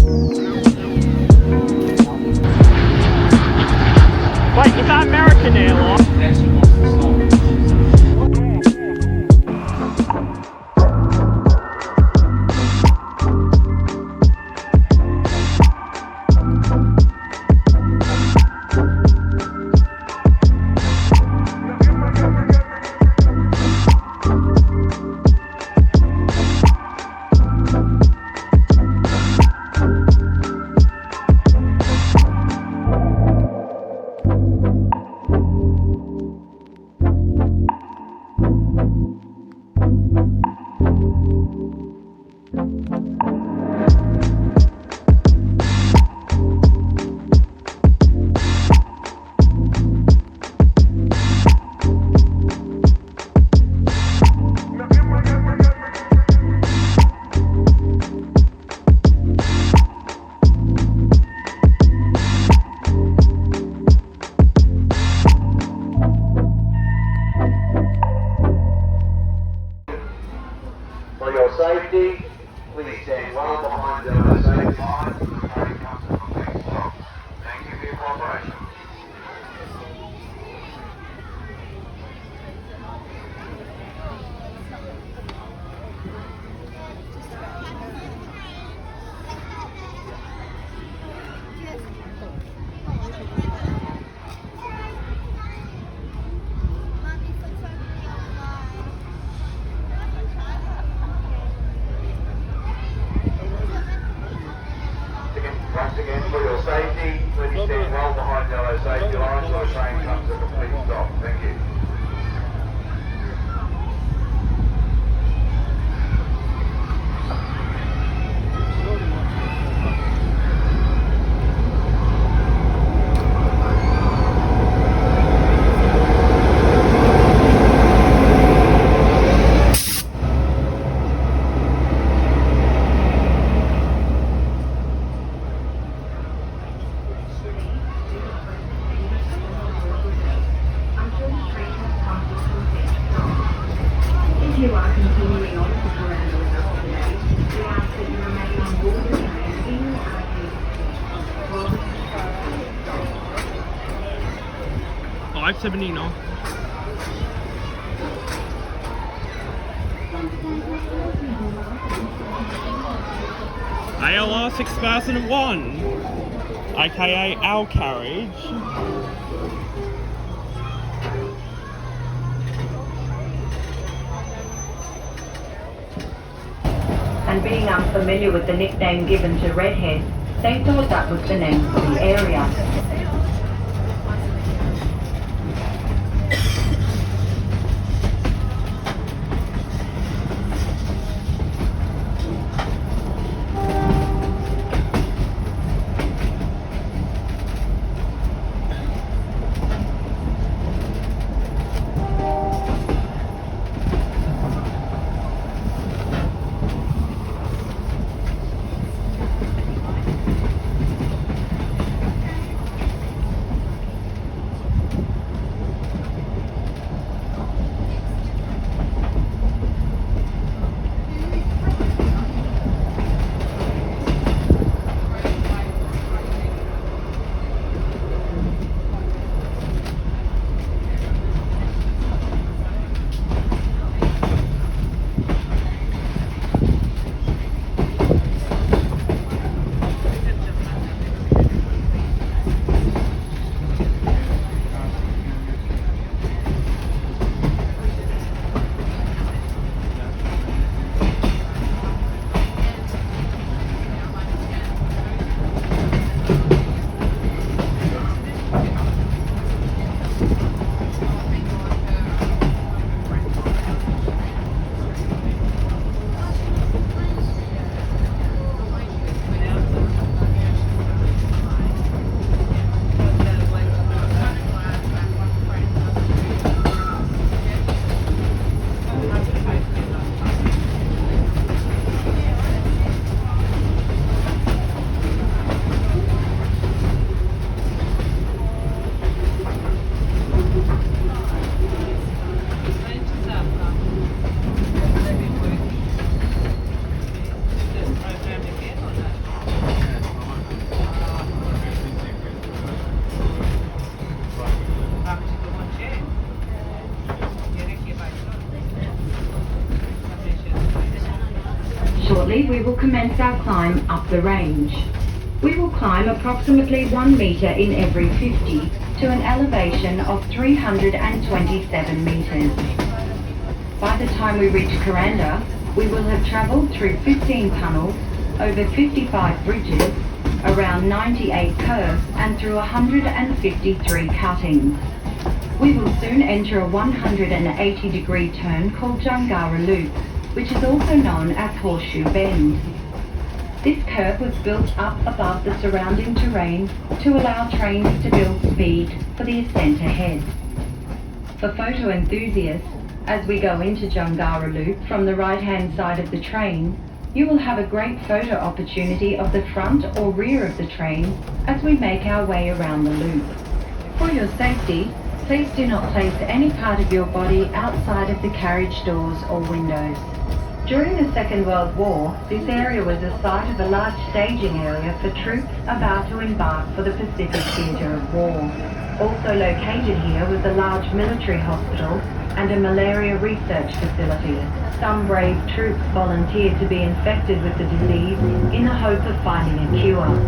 Wait, is that American Airlines? For your safety, please stand well behind the safety line. The train comes to a complete stop. Thank you for your cooperation. Once again, for your safety, please stand well behind yellow safety lines so the train comes to a complete stop. Thank you. If you are continuing on to Kuranda with us today, we ask that you remain on board the train in your allocated 579. ALR 6001, aka our carriage. And being unfamiliar with the nickname given to redheads, they thought that was the name for the area. will commence our climb up the range. We will climb approximately 1 metre in every 50 to an elevation of 327 metres. By the time we reach Kuranda, we will have travelled through 15 tunnels, over 55 bridges, around 98 curves and through 153 cuttings. We will soon enter a 180-degree turn called Jungara Loop, which is also known as Horseshoe Bend. This curve was built up above the surrounding terrain to allow trains to build speed for the ascent ahead. For photo enthusiasts, as we go into Jungara Loop from the right-hand side of the train, you will have a great photo opportunity of the front or rear of the train as we make our way around the loop. For your safety, please do not place any part of your body outside of the carriage doors or windows. During the Second World War, this area was the site of a large staging area for troops about to embark for the Pacific Theatre of War. Also located here was a large military hospital and a malaria research facility. Some brave troops volunteered to be infected with the disease in the hope of finding a cure.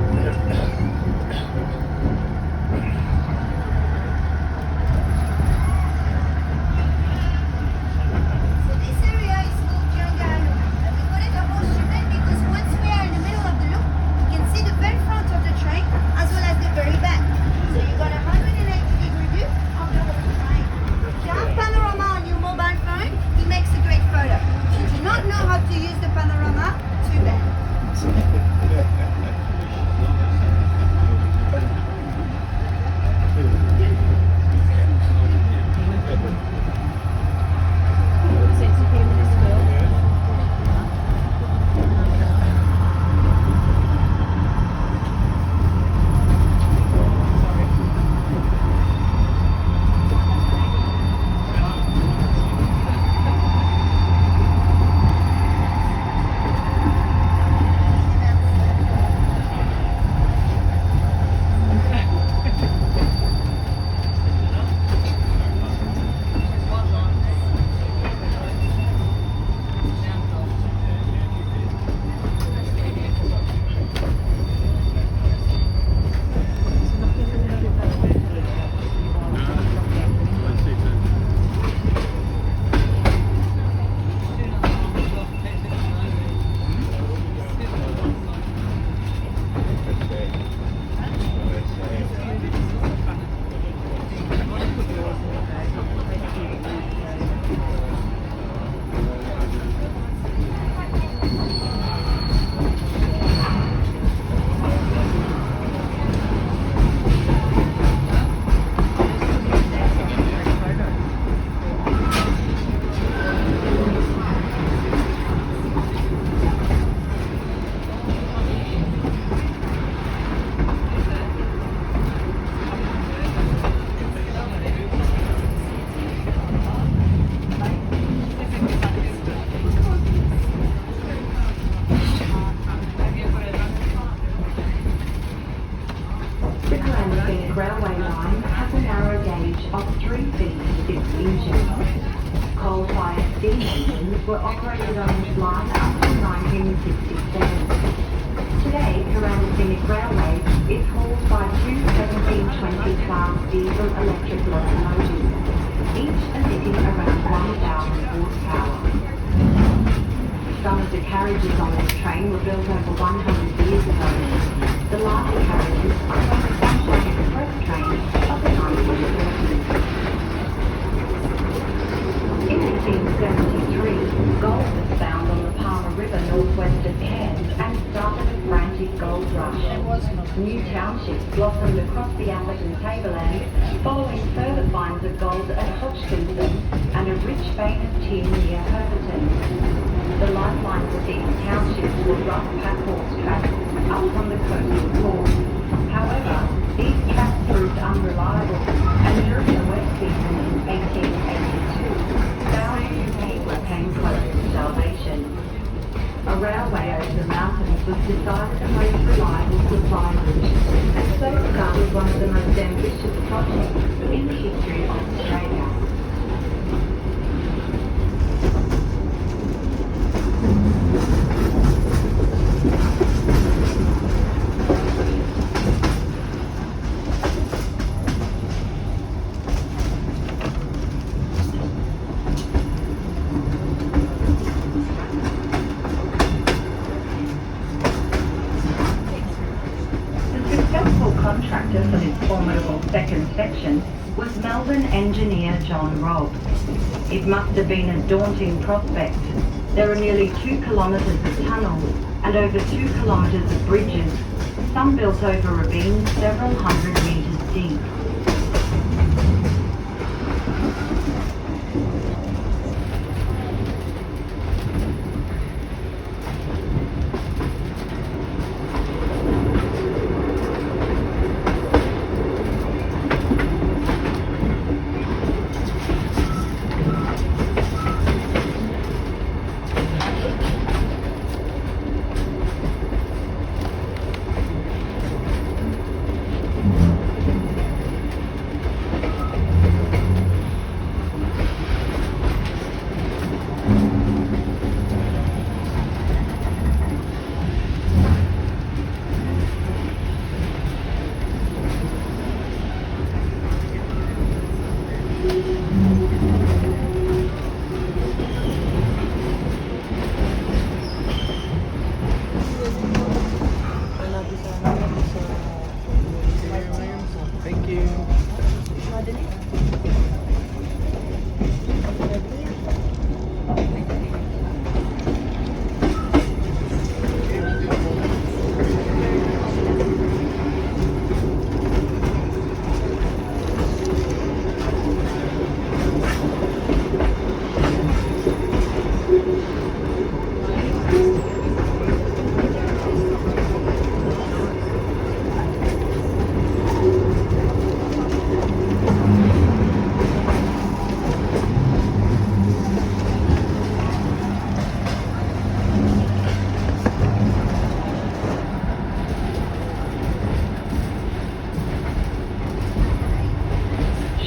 Railway line has a narrow gauge of 3 feet 6 inches. Coal-fired steam engines were operated on this line until 1967. Today, Kuranda Scenic Railway is hauled by two 1720 class diesel electric locomotives, each emitting around 1,000 horsepower. Some of the carriages on this train were built over 100 years ago. The larger carriages are from the Sunshine Express train of the 1930s. In 1873, gold was found on the Palmer River northwest of Cairns and started a frantic gold rush. New townships blossomed across the Atherton tableland, following further finds of gold at Hodgkinson and a rich vein of tin near Herberton. The lifelines of these townships were rough packhorse tracks up from the coastal port. However, these tracks proved unreliable, and during the wet season in 1882, thousands of people came close to starvation. A railway over the mountains was decided the most reliable supply route, and so started one of the most ambitious projects in the history of Australia. contractor for this formidable second section was Melbourne engineer John Robb. It must have been a daunting prospect. There are nearly 2 kilometres of tunnels and over 2 kilometres of bridges, some built over ravines several hundred metres deep.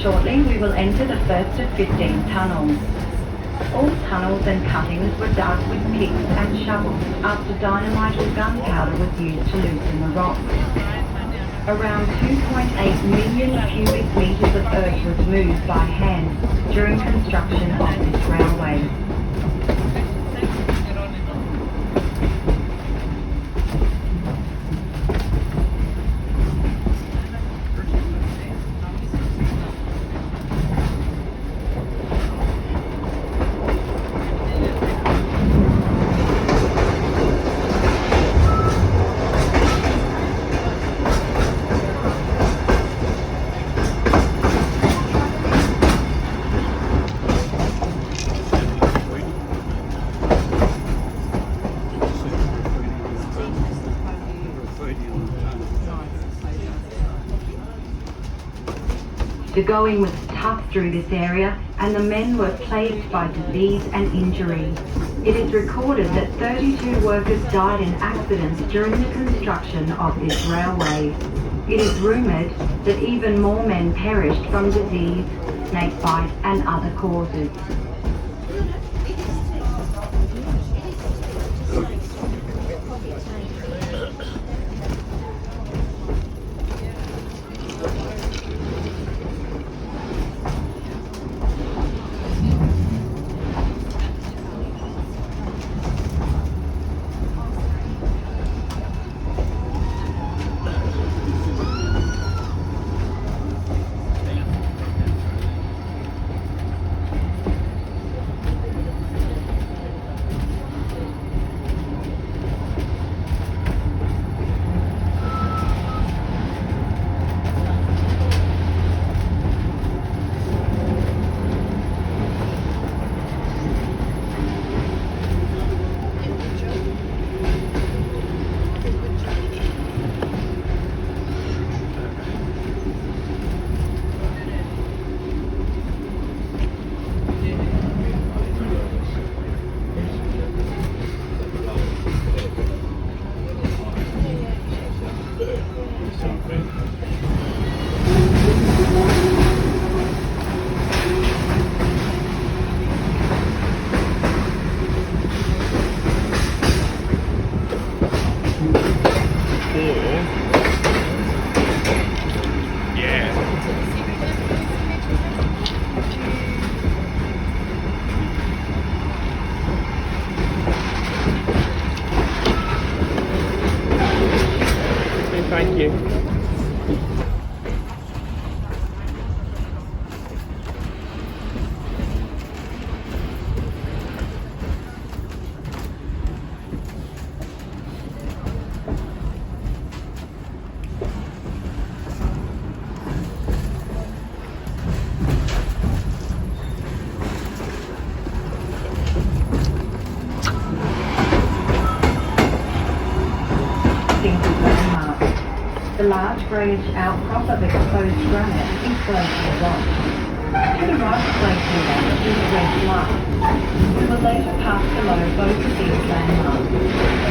Shortly, we will enter the first of 15 tunnels. All tunnels and cuttings were dug with picks and shovels after dynamite or gunpowder was used to loosen the rock. Around 2.8 million cubic metres of earth was moved by hand during construction of this railway. The going was tough through this area, and the men were plagued by disease and injury. It is recorded that 32 workers died in accidents during the construction of this railway. It is rumoured that even more men perished from disease, snakebite and other causes. Thank you. The large greyish outcrop of exposed granite is glacier rock. To the right of Glacier Rock is Red Bluff. We will later pass below both of these landmarks.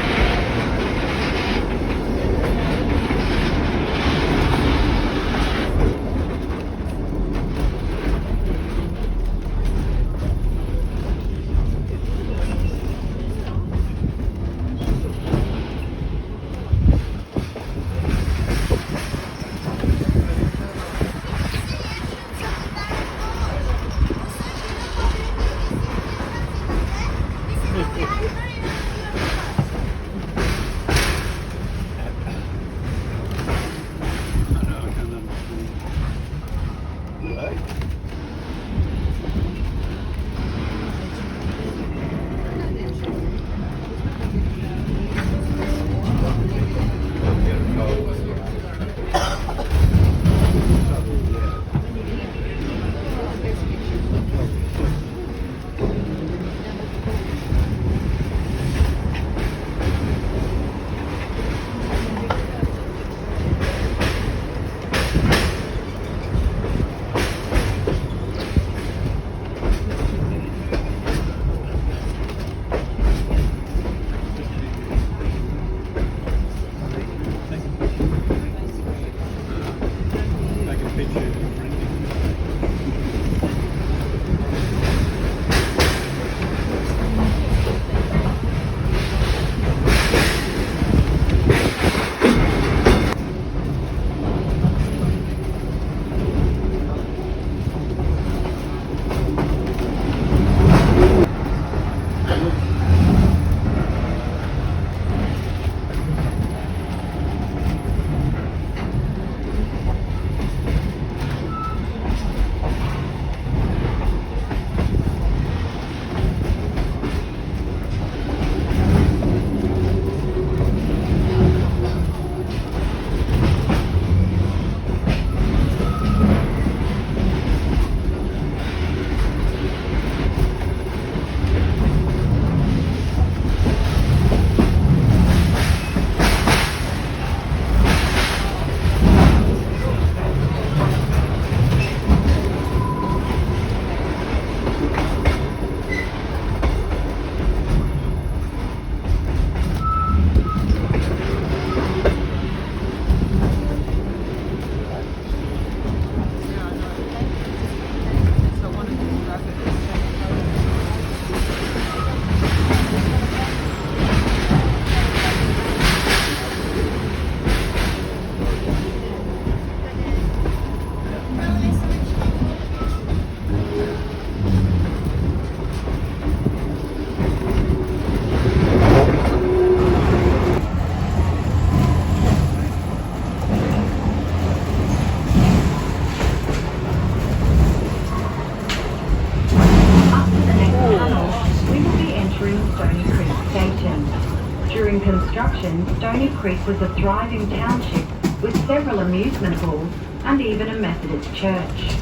Stony Creek was a thriving township with several amusement halls and even a Methodist church.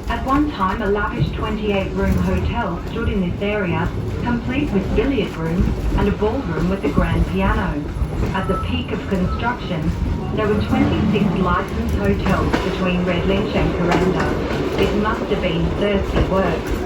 At one time, a lavish 28-room hotel stood in this area, complete with billiard rooms and a ballroom with a grand piano. At the peak of construction, there were 26 licensed hotels between Redlinch and Kuranda. It must have been thirsty work.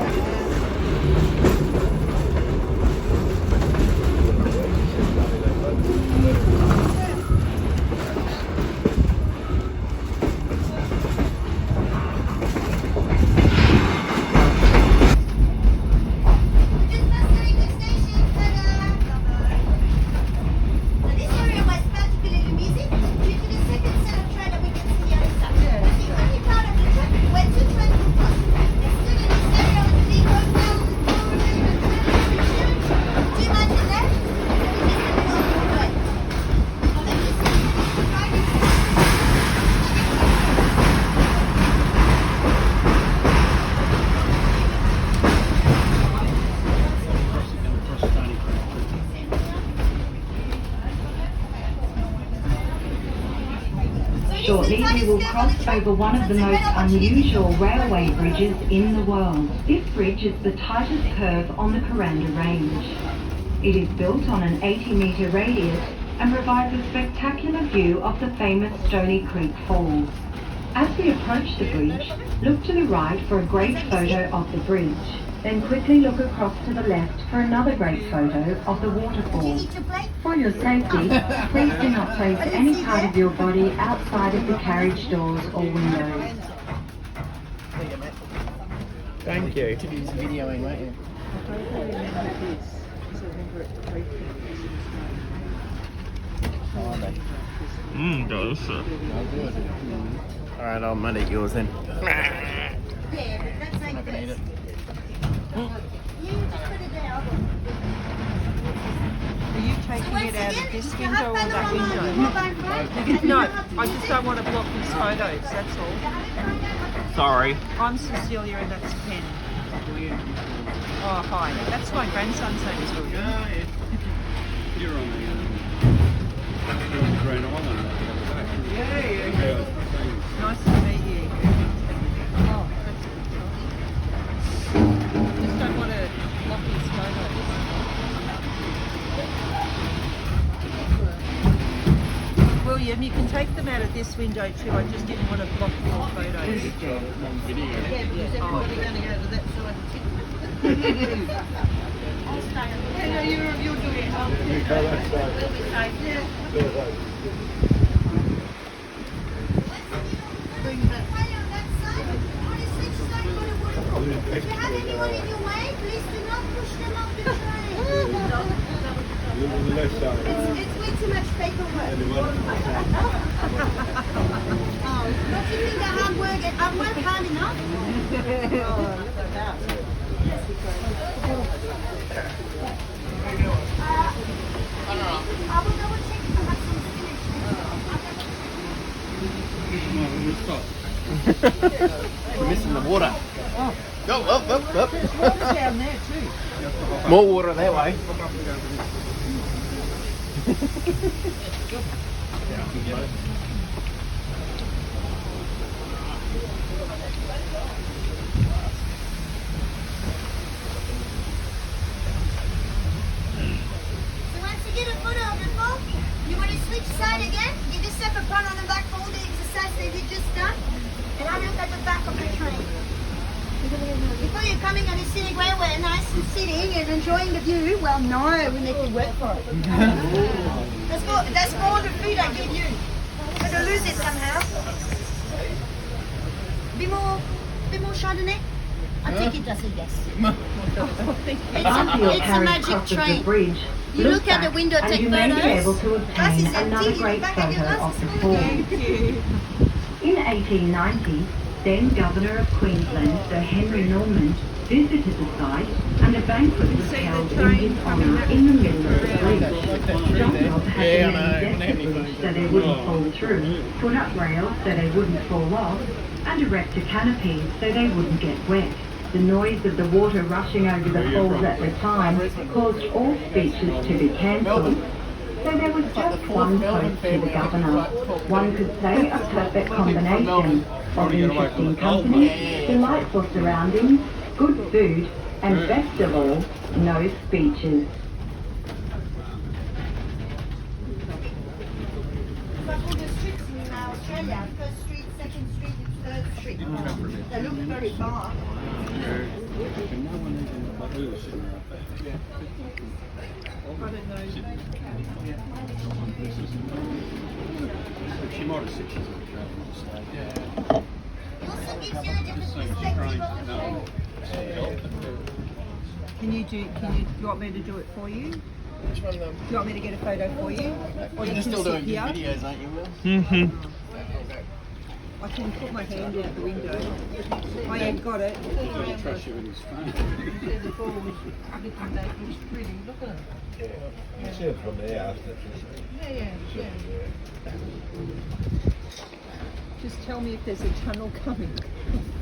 When 220 was, they stood in the stereo Shortly, we will cross over one of the most unusual railway bridges in the world. This bridge is the tightest curve on the Kuranda Range. It is built on an 80-metre radius and provides a spectacular view of the famous Stony Creek Falls. As we approach the bridge, look to the right for a great photo of the bridge. Then quickly look across to the left for another great photo of the waterfall. For your safety, please do not place any part of your body outside of the carriage doors or windows. Thank you. To do some videoing, won't you? Delicious. Oh, good. Alright, I'll mud eat yours then. I'm not gonna eat it. Are you taking it out of this window or that window? No, I just don't want to block his photos, that's all. Sorry. I'm Cecilia and that's Ken. Oh, hi. That's my grandson's name is William. Yeah. You're on the Grand Island. Yeah. Nice to meet you. Oh, that's good. Just don't want to block his photos. William, you can take them out of this window too. I just didn't want to block your photos. On video. Yeah, because everybody's going to go to that side of the I'll stay on the side. You'll do it. You go that side. We'll be safe. Yeah. Go that side. Bring that. If you have anyone in your way, please do not push them off the train. Look on the left side. It's way too much paperwork. Anyone? Oh, don't you think that I've worked hard enough? I will double check if I have some spinach. You're missing the water. Go up. Down there too. More water that way. So once you get a photo of the fall, you want to switch side again. You just step upon on the back for all the exercise that you just done. And have a look at the back of the train. Before you're coming on a scenic railway, nice and sitting and enjoying the view, well, no, we make you work for it. That's for all the food I give you. I'm going to lose it somehow. Bit more Chardonnay? I think it does a yes. After your It's a carriage magic crosses the train. bridge, You look out the window, and take you may be photos. able to Glass is obtain empty, another you great look back at your photo of glasses. the fall. In 1890, then Governor of Queensland, Sir Henry Norman, visited the site and a banquet was held in his honour in the middle of the bridge. John had the men deck the bridge so they wouldn't fall through, put up rails so they wouldn't fall off, and erect a canopy so they wouldn't get wet. The noise of the water rushing over the falls at the time caused all speeches to be cancelled. So there was just one toast to the governor. One could say a perfect combination of interesting company, delightful surroundings, good food, and best of all, no speeches. Like all the streets in Australia, First Street, Second Street, and Third Street. They look very far. I don't know. She might have said she's on the travel. It also gives you a different perspective of the fall. Can you want me to do it for you? Which one Do you want me to get a photo for you? Or You're you still can doing sit good here. videos, aren't you, Will? Mm-hmm. I can put my hand out the window. I ain't got it. Don't trust you in his phone. Look at See it from there. Just tell me if there's a tunnel coming.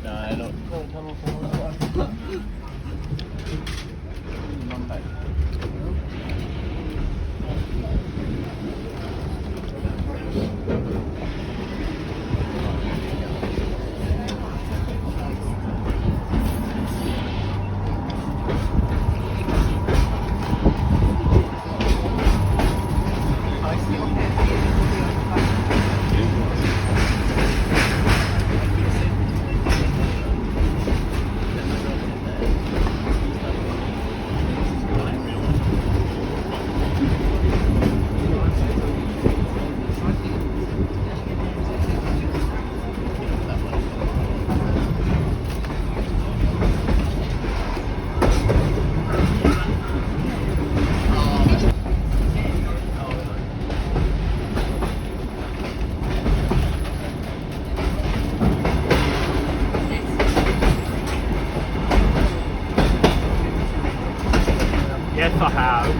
No, I don't. Come on. have.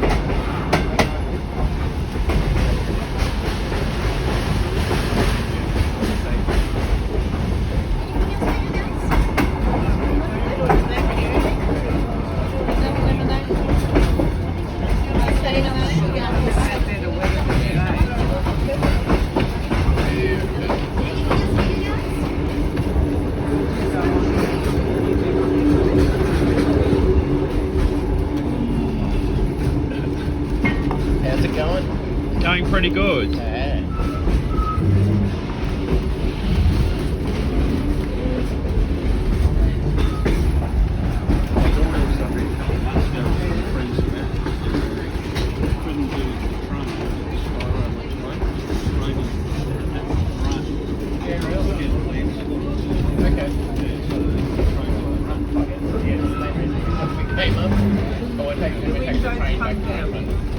How's it going? Going pretty good. Yeah.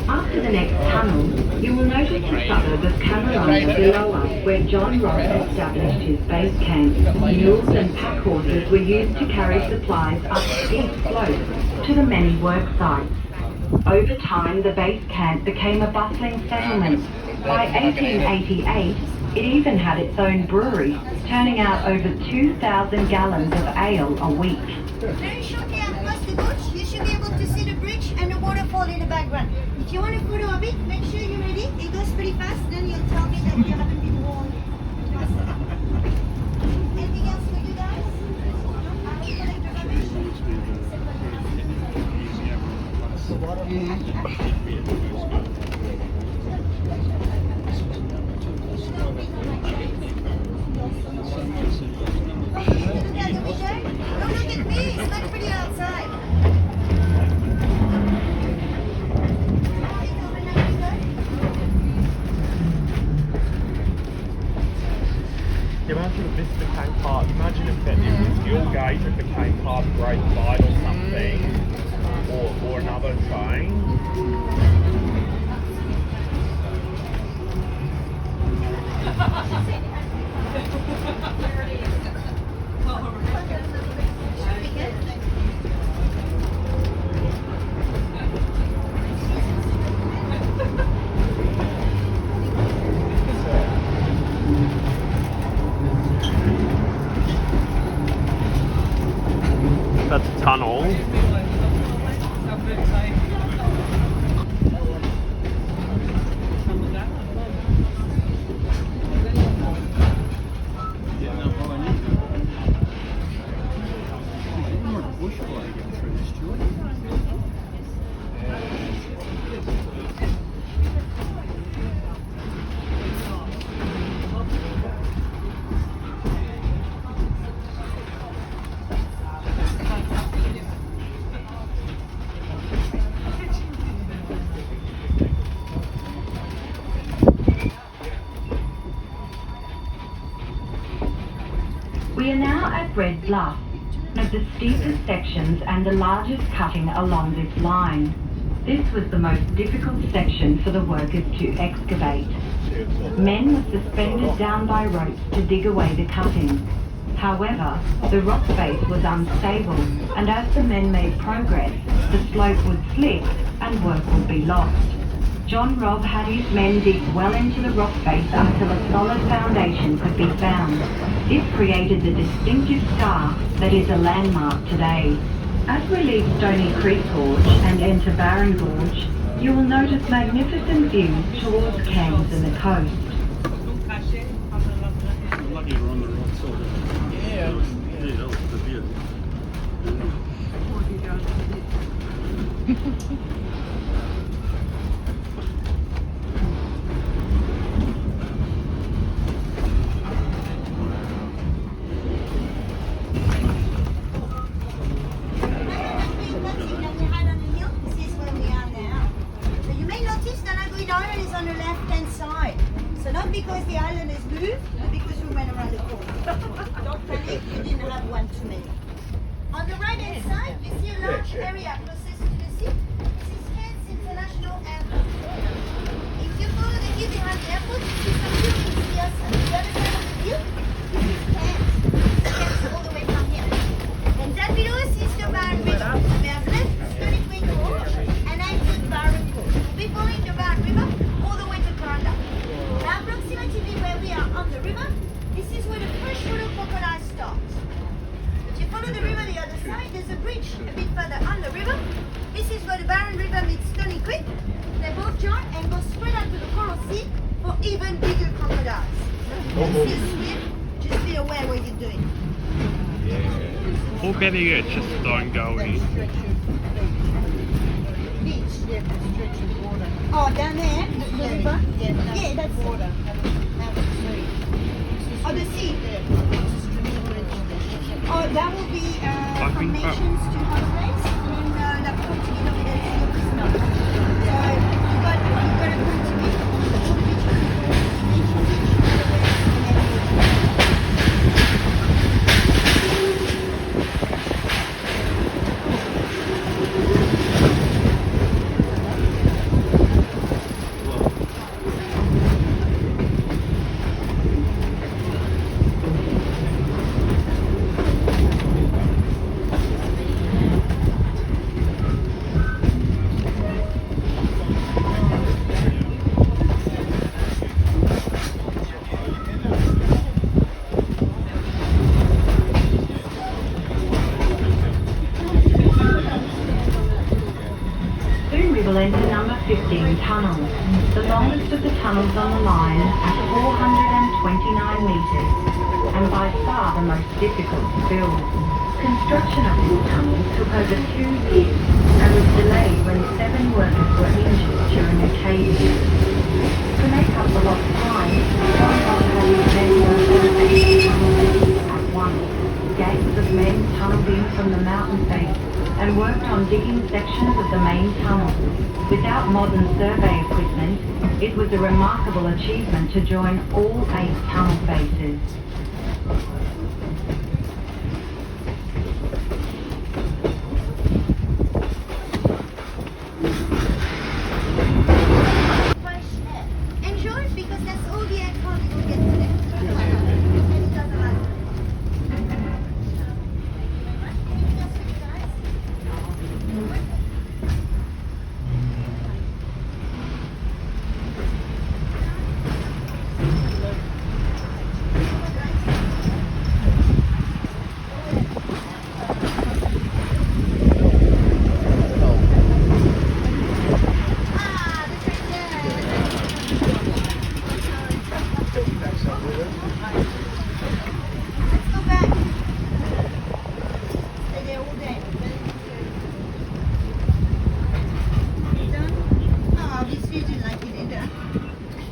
After the next tunnel, you will notice the suburb of Carolina below us, where John Ross established his base camp. Mules and pack horses were used to carry supplies up steep slopes to the many work sites. Over time, the base camp became a bustling settlement. By 1888, it even had its own brewery, turning out over 2,000 gallons of ale a week. Very shortly across the gorge, you should be able to see the bridge and the waterfall in the background. If you want a photo of it, make sure you're ready. It goes pretty fast, then you'll tell me that you haven't been warned. Anything else for you guys? Look at the picture. Don't look at me, it's not pretty outside. Imagine if this became part, imagine if it was your gate, it became part of Great Side or something, or another train. That's a tunnel. We are now at Red Bluff, one of the steepest sections and the largest cutting along this line. This was the most difficult section for the workers to excavate. Men were suspended down by ropes to dig away the cutting. However, the rock face was unstable, and as the men made progress, the slope would slip and work would be lost. John Robb had his men dig well into the rock face until a solid foundation could be found. This created the distinctive scar that is a landmark today. As we leave Stony Creek Gorge and enter Barron Gorge, you will notice magnificent views towards Cairns and the coast. Lucky we're on the right side of it. Yeah. Yeah, that was the view. On the left-hand side. So not because the island is moved, but because we went around the corner. Don't panic, you didn't have one too many. On the right-hand side, you see a large area closest to the sea. This is Cairns International Airport. If you follow the view behind the airport, you see some buildings here. On the other side of the view, this is Cairns. Cairns all the way from here. And that below is the Barron River. We have left Stony Creek Gorge and entered side, there's a bridge a bit further on the river. This is where the Barron River meets Stony Creek. They both join and go straight out to the Coral Sea for even bigger crocodiles. This is swim. Just be aware what you're doing. Or better yet, just don't go in. Beach. Oh, down there? The river? Yeah, that's water. Oh, the sea. Oh, that will be from Nations to Holidays. And that continue with the Sea of Snow. So you got to come to me. Into number 15 tunnel, the longest of the tunnels on the line at 429 metres and by far the most difficult to build. Construction of this tunnel took over 2 years and was delayed when 7 workers were injured during a cave-in. To make up the lost time, John at once. Gangs of men tunneled in from the mountain face and worked on digging sections of the main tunnel. Without modern survey equipment, it was a remarkable achievement to join all 8 tunnel faces. Fresh air. Enjoy it because that's all the air quality we get today. And it doesn't matter.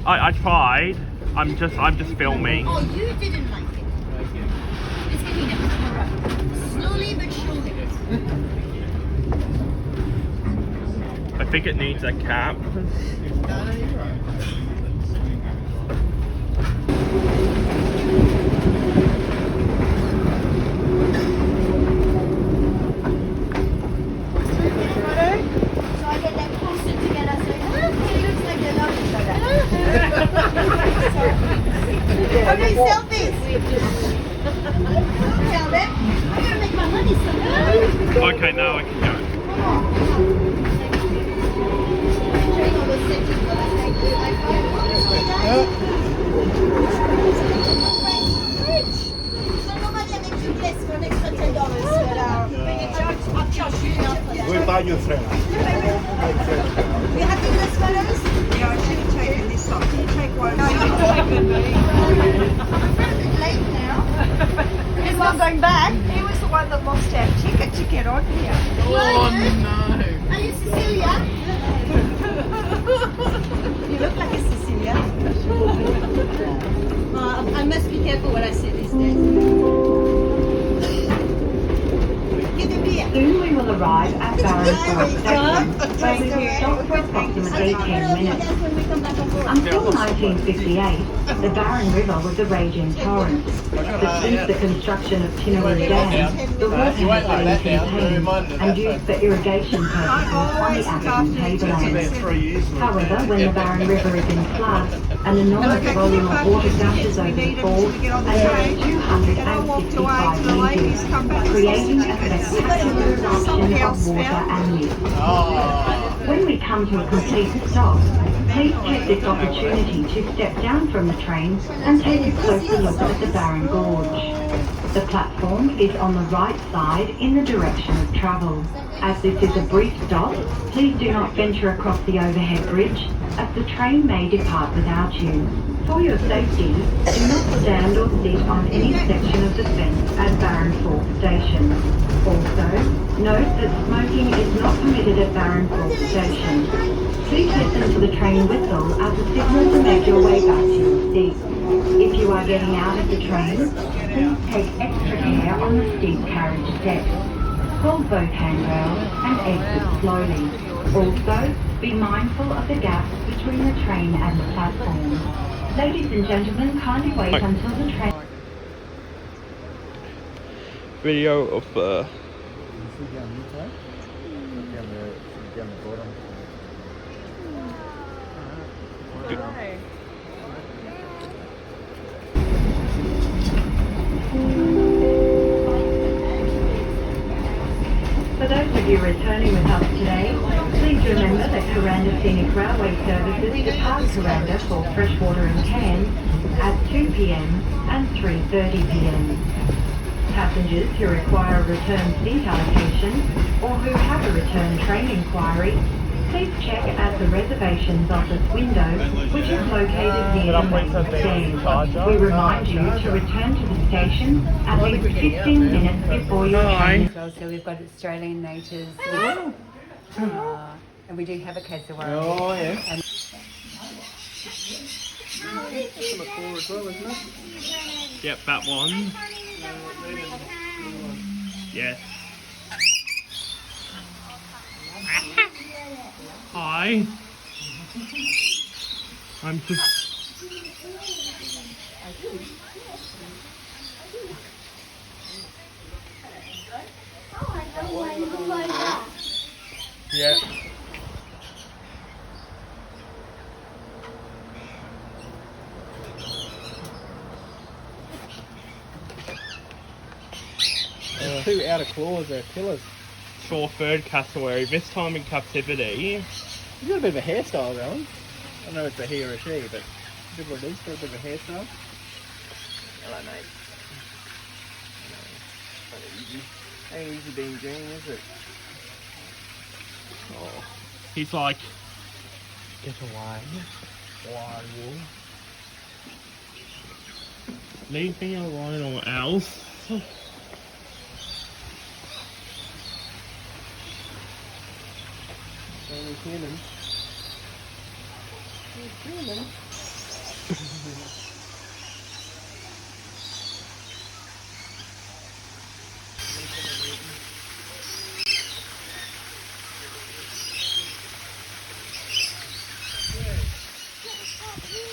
I tried. I'm just filming. Oh, you didn't like it. It's getting a camera. Slowly but surely. I think it needs a cap. So I get them closer together so it looks like they love each other. Okay, selfies. Don't tell them. I'm gonna make my money somehow. Okay, now I can go. We'll buy you friends. You happy with the sweaters? Yeah, I should have taken this off. Can you take one? I'm a bit late now. Is one going back? He was the one that lost our ticket to get on here. Oh no! Are you Cecilia? You look like a Cecilia. I must be careful what I say these days. Give the beer. Soon we will arrive at Barron Falls station, where we will stop for approximately 10 minutes. Until 1958, the Barron River was a raging torrent, but since the construction of Tinnery Dam, the water has been contained and used for irrigation purposes on the Aberdeen tablelands. However, when the Barron River is in flood, an enormous volume of water gushes over the falls and over 265 metres, creating a spectacular eruption of water and mist. When we come to a complete stop, please take this opportunity to step down from the train and take a closer look at the Barron Gorge. The platform is on the right side in the direction of travel. As this is a brief stop, please do not venture across the overhead bridge, as the train may depart without you. For your safety, do not stand or sit on any section of the fence at Barron Falls Station. Also, note that smoking is not permitted at Barron Falls Station. Please listen to the train whistle as a signal to make your way back to your seat. If you are getting out of the train, please take extra care on the steep carriage steps. Hold both handrails and exit slowly. Also, be mindful of the gaps between the train and the platform. Ladies and gentlemen, kindly wait until the train... Video of the... For those of you returning with us today, please remember that Kuranda Scenic Railway services depart Kuranda for freshwater and Cairns at 2 p.m. and 3:30 p.m. Passengers who require a return seat allocation or who have a return train inquiry, please check at the reservations office window, which is located near the main stand. We remind you to return to the station at least 15 minutes before your train. So we've got Australian natives, and we do have a cassowary. Oh, yeah. And Yep, that one. Yes. Hi. I'm just... Yeah. Two outer claws are pillars. Shore-furred cassowary, this time in captivity. He's got a bit of a hairstyle going. I don't know if it's a he or a she, but good what it is, got a bit of a hairstyle. Hello, mate. Ain't easy being green, is it? Oh. He's like, get away, wild wolf. Leave me alone or else. Only human. He's human.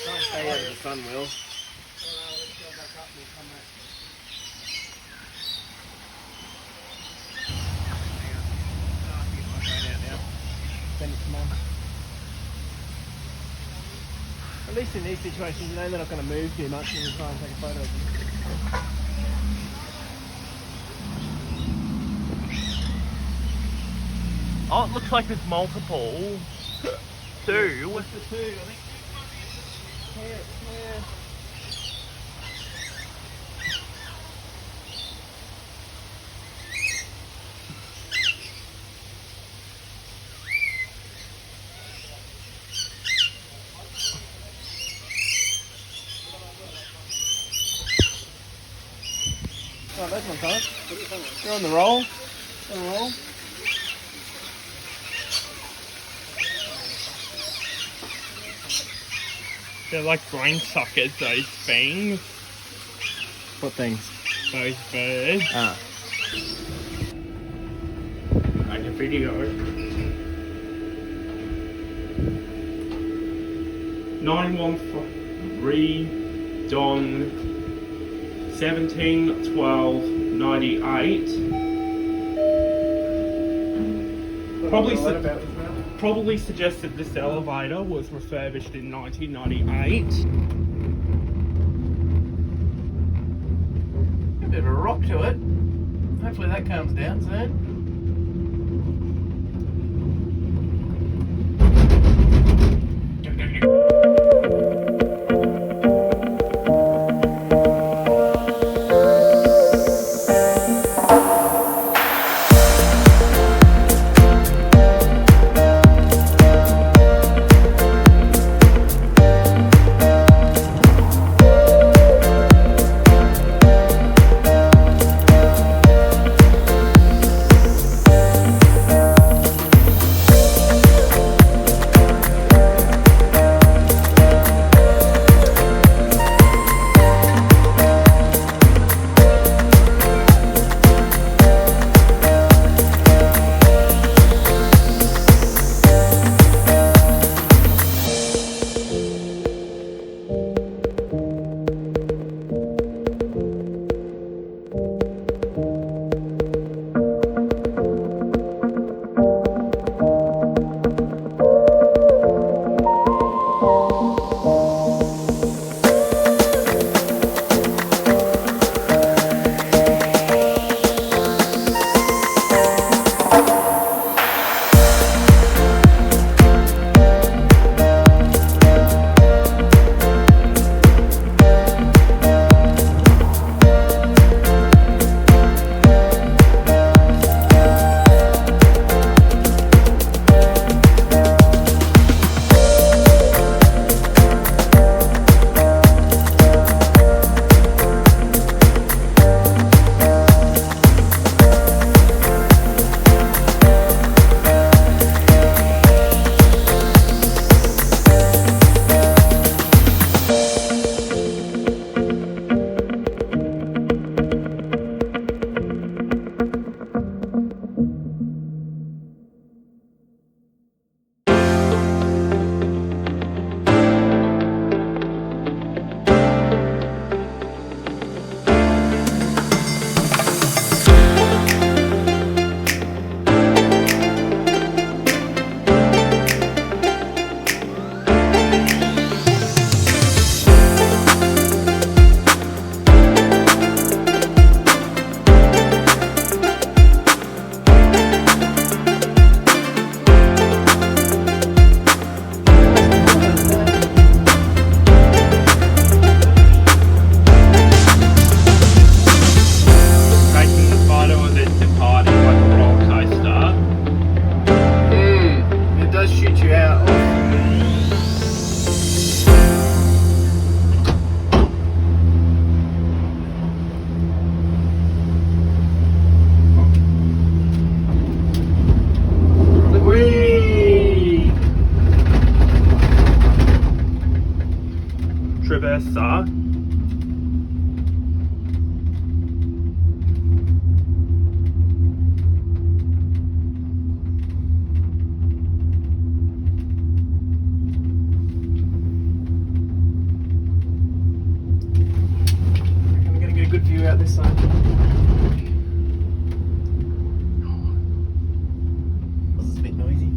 Can't stay out of the sun, Will. At least in these situations, you know they're not going to move too much when you try and take a photo of them. Oh, it looks like there's multiple. Two. What's the two, I think? Yeah. Oh, that's one time. You're on the roll. On the roll. They're like brain suckers, those things. What things? Those birds. Ah. Like a video. 913 Don 17/12/98. Probably suggests that this elevator was refurbished in 1998. A bit of a rock to it. Hopefully that calms down soon. this side. This is a bit noisy.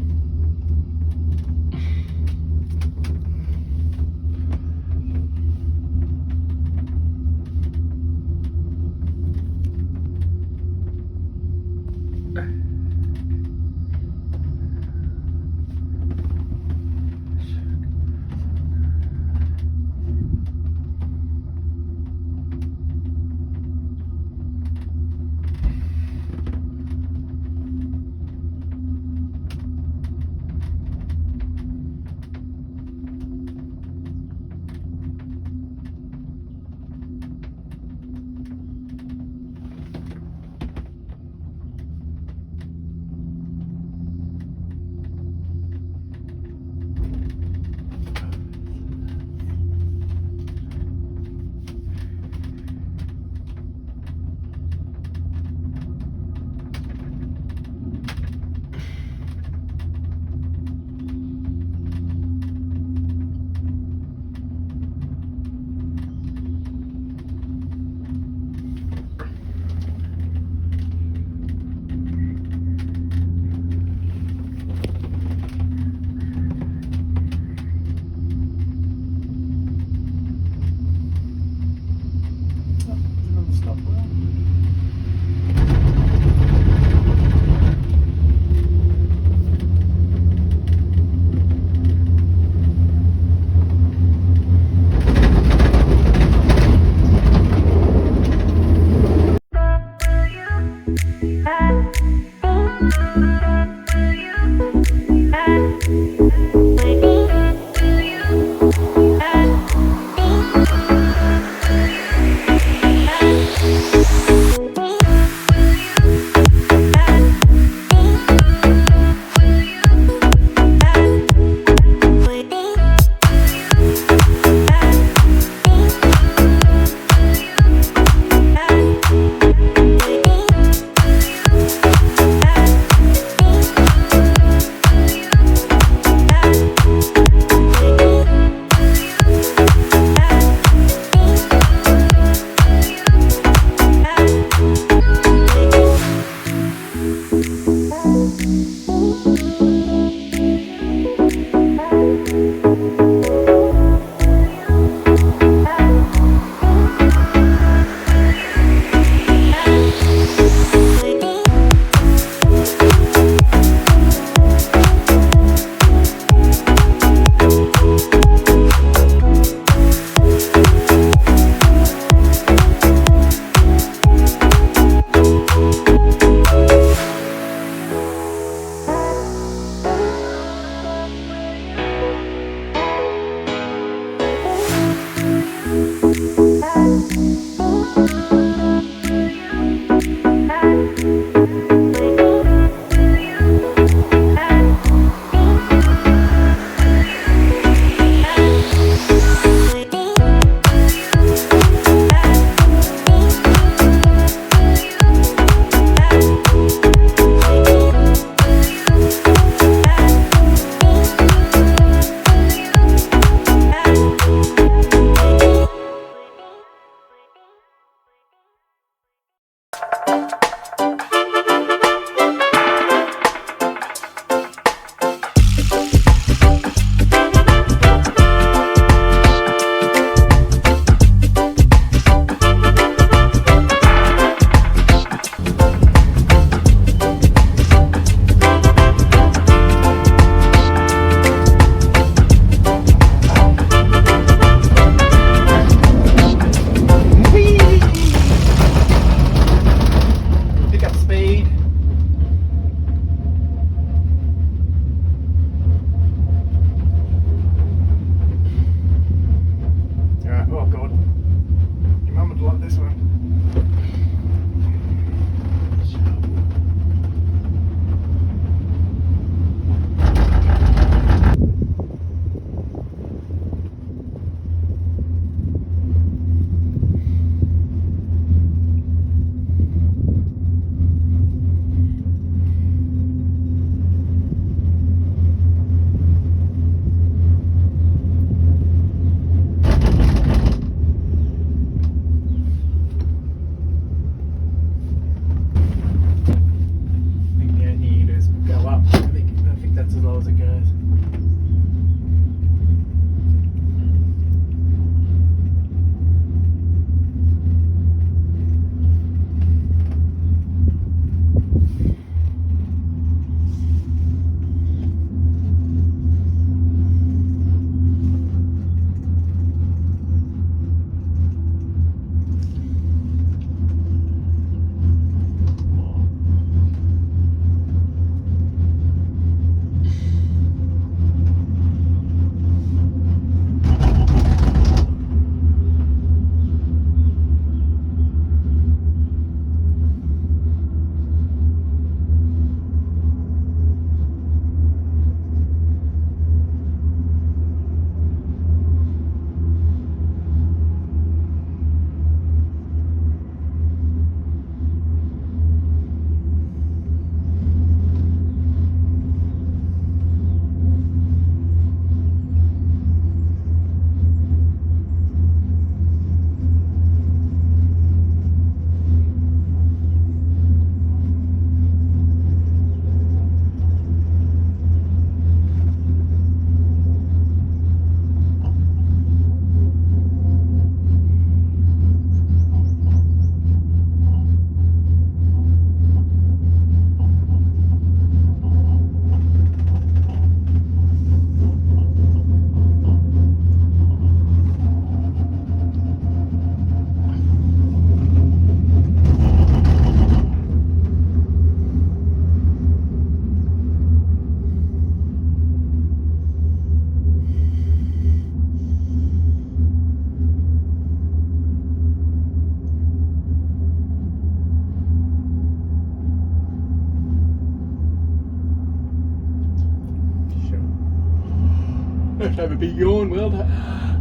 big yawn. Well done.